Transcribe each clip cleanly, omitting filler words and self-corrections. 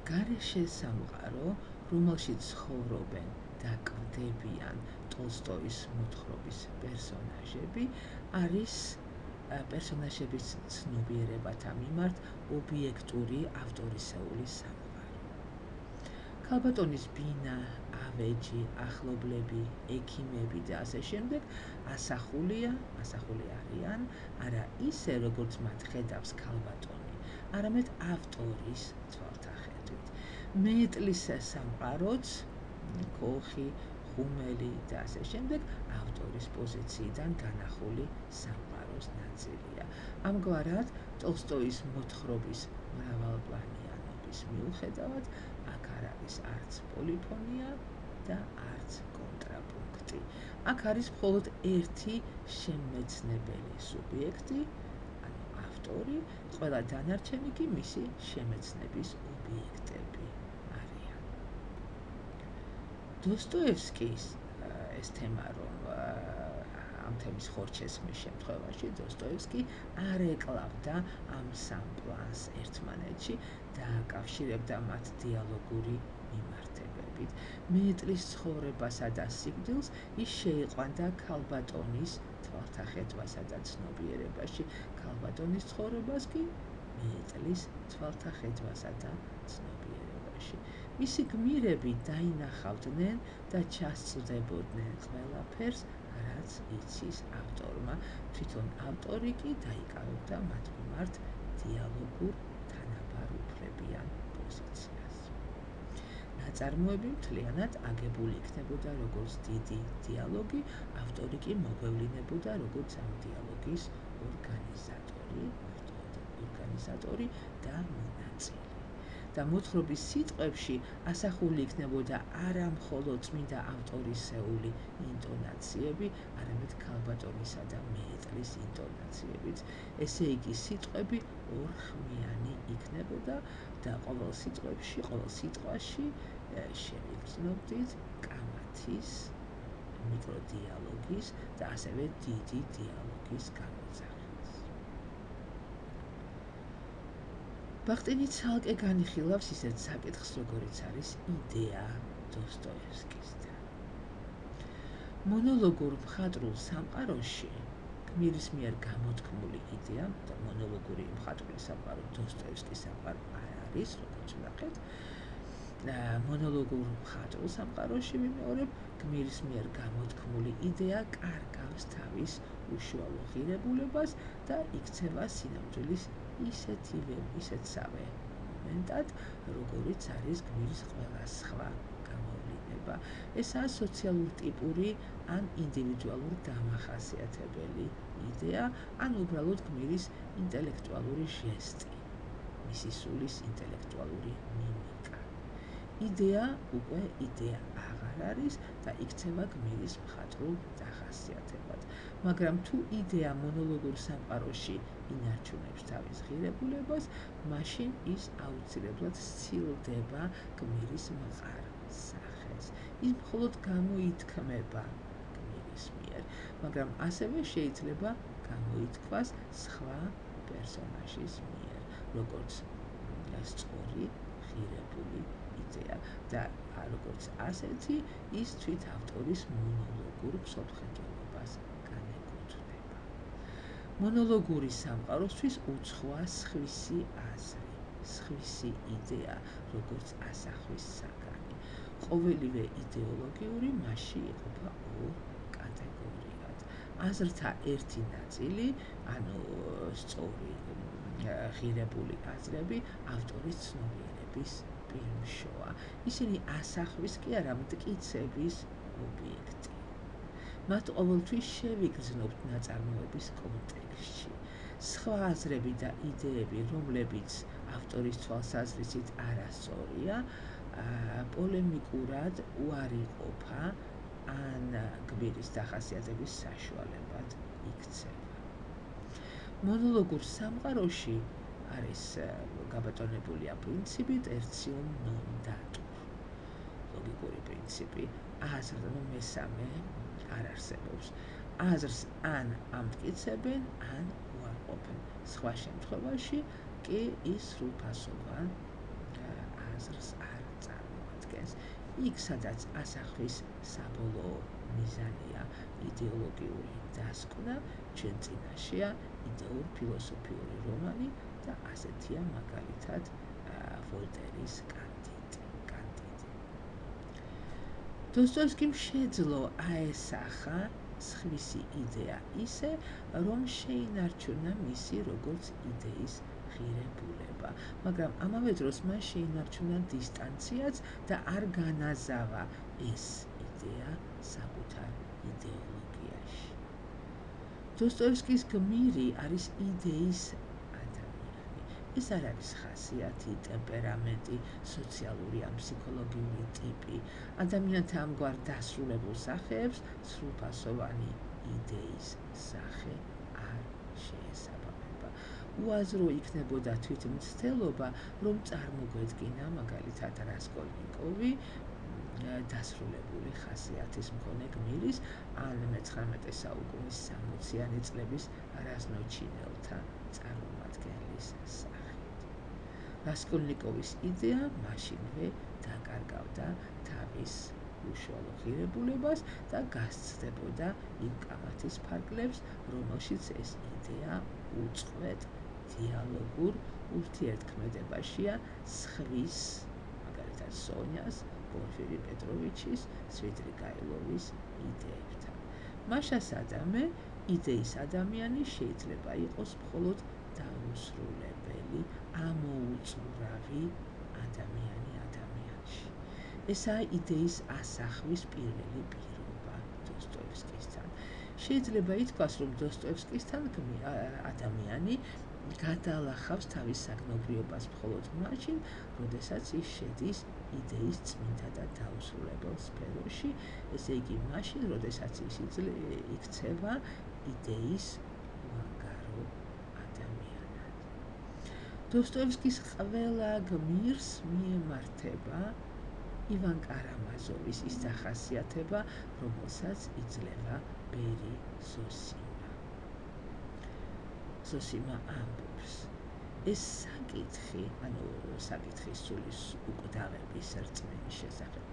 გარეშე სამყარო, რომელშიც ცხოვრობენ და კვდებიან ტოლსტოის მოთხრობის პერსონაჟები, არის პერსონაჟების ცნობიერებათა მიმართ ობიექტური ავტორისეული სამყარო. ქალბატონის ბინა, ავეჯი, ახლობლები, ექიმები და ასე შემდეგ ასახული არიან არა ისე, როგორც მათ ხედავს ქალბატონი, არამედ ავტორის თვალთახედვით. მეტლის სამყაროც, კოლხი, ხუმელი და ასე შემდეგ ავტორის პოზიციიდან განახული სამყაროს ნაწილია. ამგვარად, ტოლსტოის მოთხრობის მრავალპლანიანობის მიუხედავად, აქ არ არის არც პოლიფონია და არც კონტრაპუნქტი. აქ არის მხოლოდ ერთი შემეცნებელი სუბიექტი, ანუ ავტორი, ყველა დანარჩენი კი მისი შემეცნების ობიექტები არიან. დოსტოევსკის ეს თემა, რომ ამ თემის ხორჩესმის შემთხვევაში დოსტოევსკი არ ეკლავდა ამ სამ პლანს ერთმანეთში და აკავშირებდა მათ დიალოგური მიმართებებით. მეტლის ცხოვრებასა და სიკვდილს ის შეიყვანდა ქალბატონის თვალთახედვასა და ცნობიერებაში, ქალბატონის ცხოვრებას კი მეტლის თვალთახედვასა და ცნობიერებაში. მისი გმირები დაინახავდნენ და ჩასწვდებოდნენ ყველაფერს, რაც იცის ავტორმა, თვითონ ავტორი კი დაიკავებდა მათ მიმართ დიალოგურ თანაბარუფლებიან პოზიციას. ნაწარმოები მთლიანად აგებული იქნებოდა როგორც დიდი დიალოგი, ავტორი კი მოგვევლინებოდა როგორც ამ დიალოგის ორგანიზატორი და მონაწილე. და მოთხრობის სიტყვებში ასახული იქნებოდა არა მხოლოდ წმინდა ავტორისეული ინტონაციები, არამედ ქალბატონისა და მეტლის ინტონაციებიც. ესე იგი, სიტყვები ორხმიანი იქნებოდა და ყოველ სიტყვაში შევიგრძნობდით კამათის, მიკროდიალოგის და ასევე დიდი დიალოგის გამოძახილს. ბახტინი ცალკე განიხილავს ისეთ საკითხს, როგორიც არის იდეა დოსტოევსკისთან. მონოლოგურ მხატვრულ სამყაროში გმირის მიერ გამოთქმული იდეა და მონოლოგური მხატვრული სამყარო დოსტოევსკის სამყარო არ არის, როგორც ვნახეთ. მონოლოგურ მხატვრულ სამყაროში ვიმეორებ, გმირის მიერ გამოთქმული იდეა კარგავს თავის უშუალო ღირებულებას და იქცევა სინამდვილის ისეთსავე მომენტად, როგორიც არის გმირის ყველა სხვა გამოვლინება. ესაა სოციალურ ტიპური ან ინდივიდუალურ დამახასიათებელი იდეა, ან უბრალოდ გმირის ინტელექტუალური ჟესტი, მისი სულის ინტელექტუალური მიმიკა. იდეა უკვე იდეა აღარ არის და იქცევა გმირის მხატვრულ დახასიათებად. მაგრამ თუ იდეა მონოლოგურ სამყაროში ინარჩუნებს თავის ღირებულებას, მაშინ ის აუცილებლად სცილდება გმირის მყარ სახეს. ის მხოლოდ გამოითქმება გმირის მიერ, მაგრამ ასევე შეიძლება გამოითქვას სხვა პერსონაჟის მიერ, როგორც სწორი, ღირებული იდეა და როგორც ასეთი, ის თვით ავტორის მონოლოგურ მსოფლმხედველობას განეკუთვნება. მონოლოგური სამყაროსთვის უცხოა სხვისი აზრი, სხვისი იდეა, როგორც ასახვის საგანი. ყოველივე იდეოლოგიური მასში იყოფა ორ კატეგორიად. აზრთა ერთი ნაწილი, ანუ სწორი, ღირებული აზრები, ავტორის ცნობიერების პირმშოა. ისინი ასახვის კი არა, მტკიცების ობიექტი. მათ ყოველთვის შევიგრძნობთ ნაწარმოების კონტექსტში. სხვა აზრები და იდეები, რომლებიც ავტორის თვალსაზრისით არასწორია, პოლემიკურად უარიყოფა ან გმირის დახასიათების საშუალებად იქცევა. მონოლოგურ სამყაროში არის გაბატონებულია პრინციპი tertium non datur. ლოგიკური პრინციპი, მესამე არ არსებობს. აზრს ან ამტკიცებენ, ან უარყოფენ. სხვა შემთხვევაში კი ის სრულფასოვან აზრს არ წარმოადგენს. იქ, სადაც ასახვის საბოლოო მიზანია იდეოლოგიური დასკვნა, ჩვენ წინაშეა იდეურ-ფილოსოფიური რომანი და ასეთია მაგალითად ვოლტერის კანდიდი. დოსტოევსკიმ შეძლო აესახა სხვისი იდეა ისე, რომ შეინარჩუნა მისი როგორც იდეის ღირებულება, მაგრამ ამავე დროს მან შეინარჩუნა დისტანციაც და არ განაზავა ეს იდეა საკუთარ იდეოლოგიაში. დოსტოევსკის გმირი არის იდეის ადამიანი. ეს არ არის ხასიათი, ტემპერამენტი, სოციალური ან ფსიქოლოგიური ტიპი. ადამიანთა ამგვარ დასრულებულ სახეებს სრულფასოვანი იდეის სახე არ შეესაბამება. უაზრო იქნებოდა თვითმცდელობა, რომ წარმოგვედგინა მაგალითად რასკოლნიკოვი დასრულებული ხასიათის მქონე გმირის ან მე-19 საუკუნის 60-იანი წლების რაზნოჩინელთა წარმომადგენლის სახით. რასკოლნიკოვის იდეა მაშინვე დაკარგავდა თავის უშუალო ღირებულებას და გასცდებოდა იმ კამათის ფარგლებს, რომელშიც ეს იდეა უწყვეტ დიალოგურ ურთიერთქმედებაშია სხვის, მაგალითად სონიას, პორფირი პეტროვიჩის, სვიდრიგაილოვის იდეებთან. მაშასადამე, იდეის ადამიანი შეიძლება იყოს მხოლოდ დაუსრულებელი, ამოუწურავი ადამიანი ადამიანში. ესაა იდეის ასახვის პირველი პირობა დოსტოევსკისთან. შეიძლება ითქვას, რომ დოსტოევსკისთან ადამიანი გადაალახავს თავის საგნობრიობას მხოლოდ მაშინ, როდესაც ის შედის იდეის წმინდა და დაუსრულებელ სფეროში, ესე იგი მაშინ, როდესაც ის იქცევა იდეის უანგარო ადამიანად. დოსტოევსკის ყველა გმირს მიემართება ივან კარამაზოვის ის დახასიათება, რომელსაც იძლევა ბერი ზოსიმა. ზოსიმა ამბობს, ეს საკითხი, საკითხის სულის უკვდავების რწმენის შესახებ,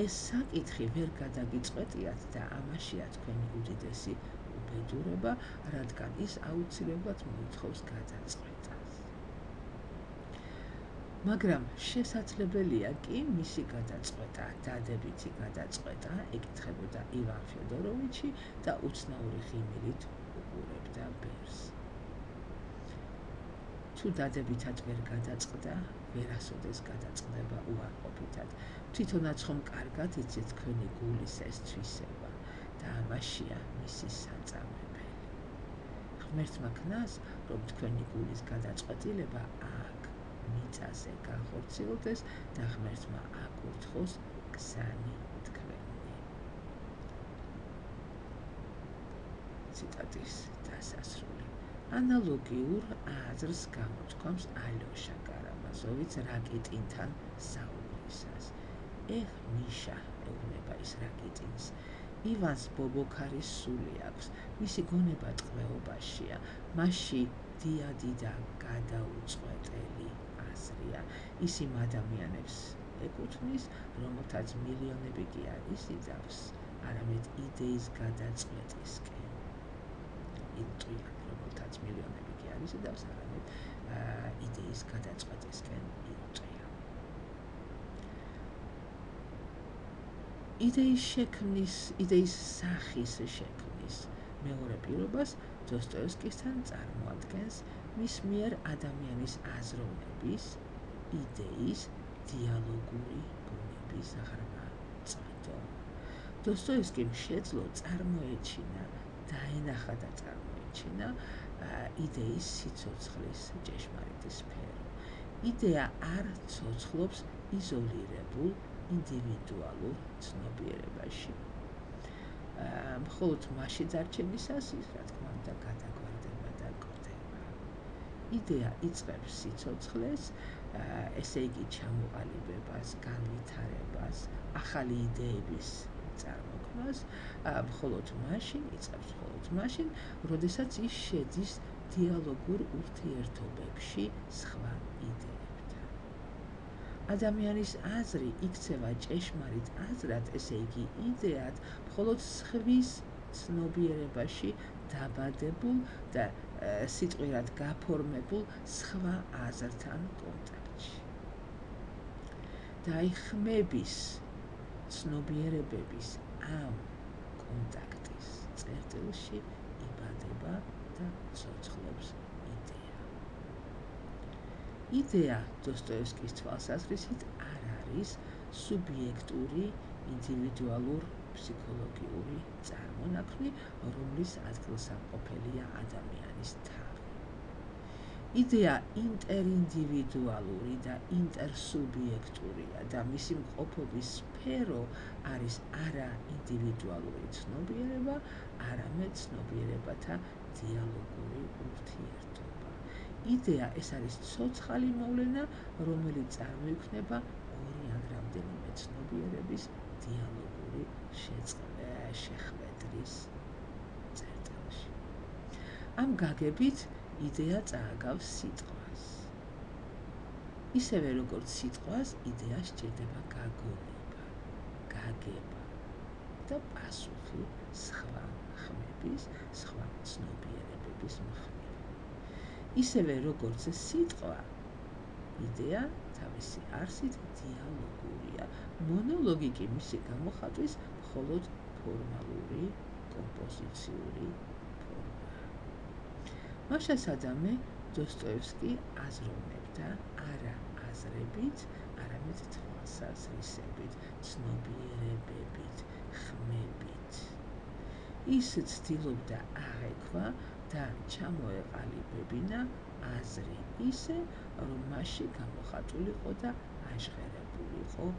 ეს საკითხი ვერ გადაგიწყვეტიათ და ამაშია თქვენი უდიდესი უბედურება, რადგან ის აუცილებლად მოითხოვს გადაწყვეტას. მაგრამ შესაძლებელია კი მისი გადაწყვეტა, დადებითი გადაწყვეტა, ეკითხებოდა ივან ფიოდოროვიჩი და უცნაური ღიმილით უყურებდა ბერს. თუ დადებითად ვერ გადაწყდა, ვერასოდეს გადაწყდება უარყოფითად. თვითონაც ხომ კარგად იცით თქვენი გულის ეს თვისება და ამაშია მისი საწამებელი. ღმერთმა ქნას, რომ თქვენი გულის გადაწყვეტილება აქ მიწაზე განხორციელდეს და ღმერთმა აკურთხოს გზანი თქვენი. ციტატის დასასრული. ანალოგიურ აზრს გამოთქვამს ალოშა კარამაზოვიც რაკიტინთან საუბრისას. ეხ მიშა, ეუბნება ის რაკიტინს. ივანს ბობოქარის სული აქვს, მისი გონება ტყვეობაშია, მასში დიადი და გადაუწყვეტელი აზრია. ის იმ ადამიანებს ეკუთვნის, რომელთაც მილიონები კი არ იზიდავს, არამედ იდეის გადაწყვეტისკენ. იტყვიან, რომელთაც მილიონები კი არ იზიდავს, არამედ იდეის გადაწყვეტისკენ იტყვიან. იდეის სახის შექმნის მეორე პირობას დოსტოევსკისთან წარმოადგენს მის მიერ ადამიანის აზროვნების, იდეის, დიალოგური ბუნების ღრმა წმენდობა. დოსტოევსკიმ შეძლო წარმოეჩინა, დაენახა და წარმოეჩინა იდეის სიცოცხლის ჭეშმარიტი სფერო. იდეა არ ცოცხლობს იზოლირებულ ინდივიდუალურ ცნობიერებაში. მხოლოდ მაშინ დარჩენისას ის, რა თქმა უნდა, გადაგვარდება და გვხვდება. იდეა იწყებს სიცოცხლეს, ესე იგი ჩამოყალიბებას, განვითარებას, ახალი იდეების წარმოქმნას, მხოლოდ მაშინ, როდესაც ის შედის დიალოგურ ურთიერთობებში სხვა იდეებთან. ადამიანის აზრი იქცევა ჭეშმარიტ აზრად, ესე იგი იდეად, მხოლოდ სხვის ცნობიერებაში დაბადებულ და სიტყვიერად გაფორმებულ სხვა აზრთან კონტაქტში. და აი ხმების, ცნობიერებების ამ კონტაქტის წერტილში იბადება და ცოცხლობს იდეა. იდეა დოსტოევსკის თვალსაზრისით არ არის სუბიექტური, ინდივიდუალურ ფსიქოლოგიური წარმონაქმნი, რომლის ადგილსამყოფელია ადამიანის თავი. იდეა ინტერინდივიდუალური და ინტერსუბიექტურია და მისი მყოფობის სფერო არის არა ინდივიდუალური ცნობიერება, არამედ ცნობიერებათა დიალოგური ურთიერთობა. იდეა ეს არის ცოცხალი მოვლენა, რომელიც წარმოიქმნება ორი ან რამდენიმე ცნობიერების დიალოგური შეხვედრის წერტილში. ამ გაგებით იდეა წააგავს სიტყვას. ისევე როგორც სიტყვას, იდეა სჭირდება გაგონება, გაგება და პასუხი სხვა ხმების, სხვა ცნობიერებების მხრივ. ისევე როგორც სიტყვა, იდეა თავისი არსით დიალოგურია. მონოლოგი კი მისი გამოხატვის მხოლოდ ფორმალური, კომპოზიციური მაშასადამე დოსტოევსკი აზროვნებდა არა აზრებით, არამედ თვალსაზრისებით, ცნობიერებებით, ხმებით. ის ცდილობდა აღექვა და ჩამოეყალიბებინა აზრი ისე, რომ მასში გამოხატულიყო და აჟღერებულიყო